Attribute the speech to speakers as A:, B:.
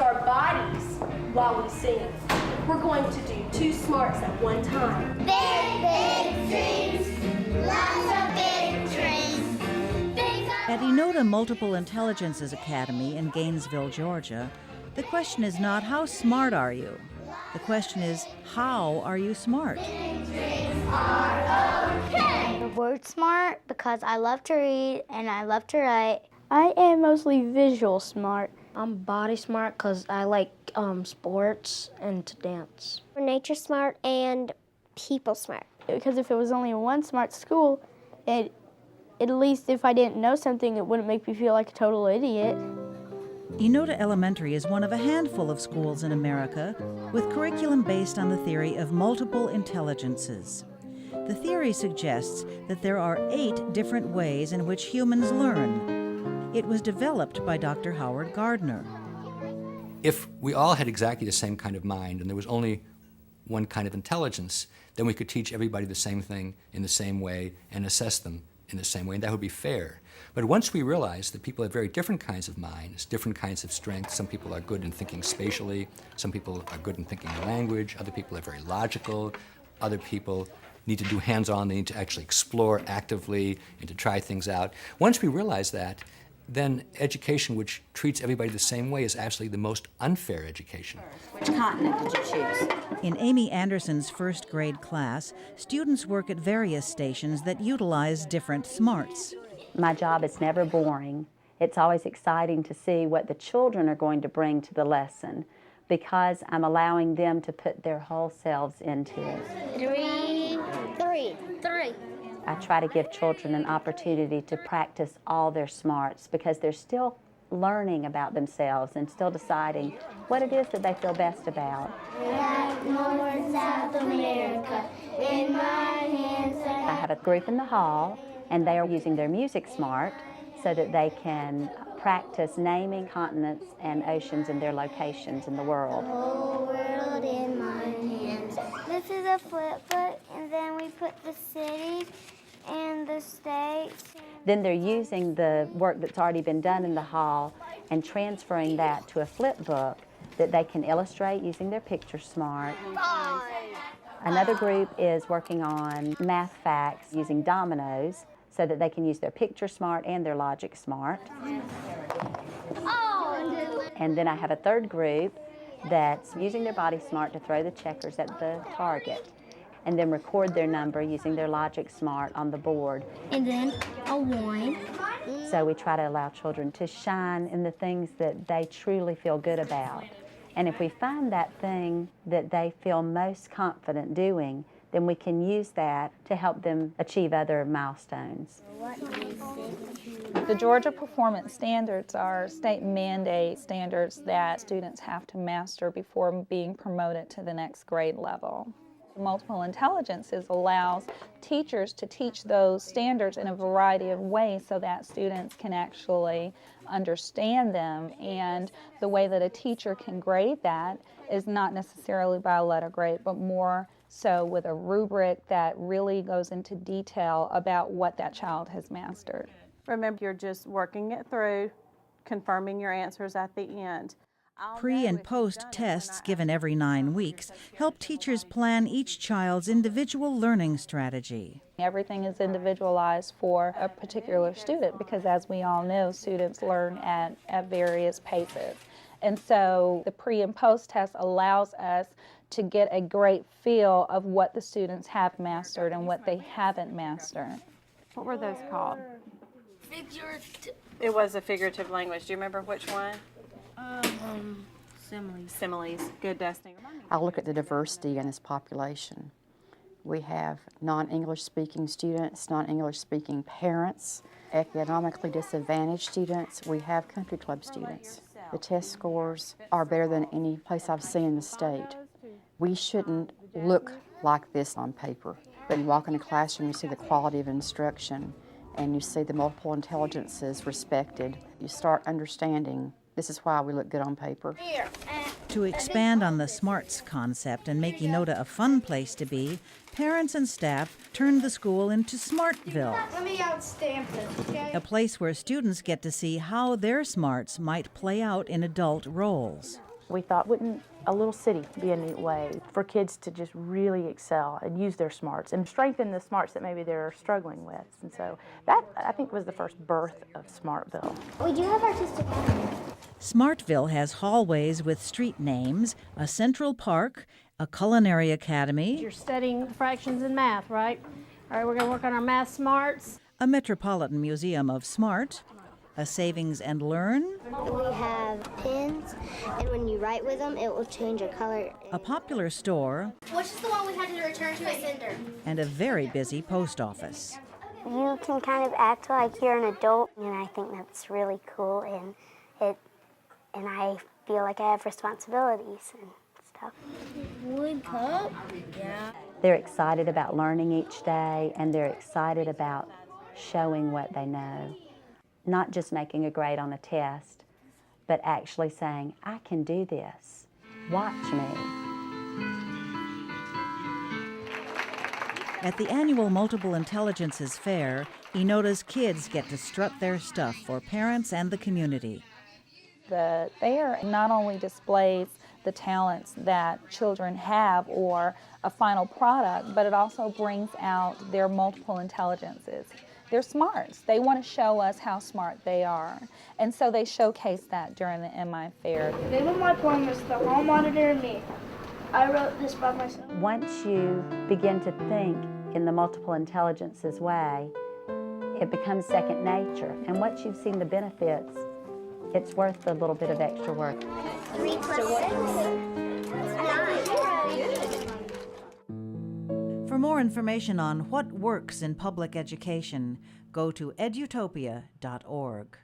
A: our bodies while we sing. We're going to do 2 smarts at one time.
B: Big, big dreams, lots of big dreams.
C: At EDUS Multiple Intelligences Academy in Gainesville, Georgia, the question is not how smart are you? The question is, how are you smart?
B: The word smart because I love to read and I love to write.
D: I am mostly visual smart.
E: I'm body smart because I like sports and to dance.
F: Nature smart and people smart.
D: Because if it was only one smart school, at least if I didn't know something, it wouldn't make me feel like a total idiot.
C: EDUS Elementary is one of a handful of schools in America with curriculum based on the theory of multiple intelligences. The theory suggests that there are 8 different ways in which humans learn. It was developed by Dr. Howard Gardner.
G: If we all had exactly the same kind of mind and there was only one kind of intelligence, then we could teach everybody the same thing in the same way and assess them in the same way, and that would be fair. But once we realize that people have very different kinds of minds, different kinds of strengths, some people are good in thinking spatially, some people are good in thinking language, other people are very logical, other people need to do hands-on, they need to actually explore actively and to try things out. Once we realize that, then education which treats everybody the same way is actually the most unfair education.
H: Which continent did you choose?
C: In Amy Anderson's first grade class, students work at various stations that utilize different smarts.
H: My job is never boring. It's always exciting to see what the children are going to bring to the lesson because I'm allowing them to put their whole selves into it.
B: 3.
H: I try to give children an opportunity to practice all their smarts because they're still learning about themselves and still deciding what it is that they feel best about.
B: North, South America, in my hands.
H: I have a group in the hall, and they are using their music smart so that they can practice naming continents and oceans and their locations in the world.
B: Whole world in my hands. This is a flip book, and then we put the cities and the states.
H: Then they're using the work that's already been done in the hall and transferring that to a flip book that they can illustrate using their picture smart. Another group is working on math facts using dominoes so that they can use their picture smart and their logic smart. And then I have a third group that's using their body smart to throw the checkers at the target and then record their number using their logic smart on the board.
B: And then a 1.
H: So we try to allow children to shine in the things that they truly feel good about. And if we find that thing that they feel most confident doing, then we can use that to help them achieve other milestones.
I: The Georgia Performance Standards are state mandate standards that students have to master before being promoted to the next grade level. Multiple Intelligences allows teachers to teach those standards in a variety of ways so that students can actually understand them, and the way that a teacher can grade that is not necessarily by a letter grade, but more so with a rubric that really goes into detail about what that child has mastered.
J: Remember, you're just working it through, confirming your answers at the end.
C: Pre- and post-tests given every 9 weeks help teachers plan each child's individual learning strategy.
I: Everything is individualized for a particular student because, as we all know, students learn at various paces. And so the pre- and post-test allows us to get a great feel of what the students have mastered and what they haven't mastered.
J: What were those called?
F: Figurative.
J: It was a figurative language. Do you remember which one?
E: Similes.
J: Similes. Good, Destiny.
K: I look at the diversity in this population. We have non-English speaking students, non-English speaking parents, economically disadvantaged students. We have country club students. The test scores are better than any place I've seen in the state. We shouldn't look like this on paper, but you walk in a classroom, you see the quality of instruction, and you see the multiple intelligences respected. You start understanding this is why we look good on paper.
C: To expand on the SMARTS concept and make EDUS a fun place to be, parents and staff turned the school into Smartville,
B: Let me outstamp this, okay?
C: a place where students get to see how their smarts might play out in adult roles.
L: We thought, wouldn't a little city be a neat way for kids to just really excel and use their smarts and strengthen the smarts that maybe they're struggling with? And so that, I think, was the first birth of Smartville.
B: We do have artistic academy.
C: Smartville has hallways with street names, a central park, a culinary academy,
M: You're studying fractions and math, right? All right, we're going to work on our math smarts.
C: a Metropolitan Museum of Smart, a Savings and Learn,
B: We have pins, and when you write with them, it will change a color.
C: a popular store,
B: Which is the one we had to return to a sender?
C: and a very busy post office.
B: You can kind of act like you're an adult, and I think that's really cool, and I feel like I have responsibilities and stuff.
F: Wood cup? Yeah.
H: They're excited about learning each day, and they're excited about showing what they know. Not just making a grade on a test, but actually saying, I can do this. Watch me.
C: At the annual Multiple Intelligences Fair, ENOTA's kids get to strut their stuff for parents and the community.
I: The fair not only displays the talents that children have or a final product, but it also brings out their multiple intelligences. They're smarts. They want to show us how smart they are. And so they showcase that during the MI Fair.
D: The name of my poem is The Hall Monitor and Me. I wrote this by myself.
H: Once you begin to think in the multiple intelligences way, it becomes second nature. And once you've seen the benefits, it's worth the little bit of extra work.
B: 3 plus 6 is 9.
C: For more information on what works in public education, go to edutopia.org.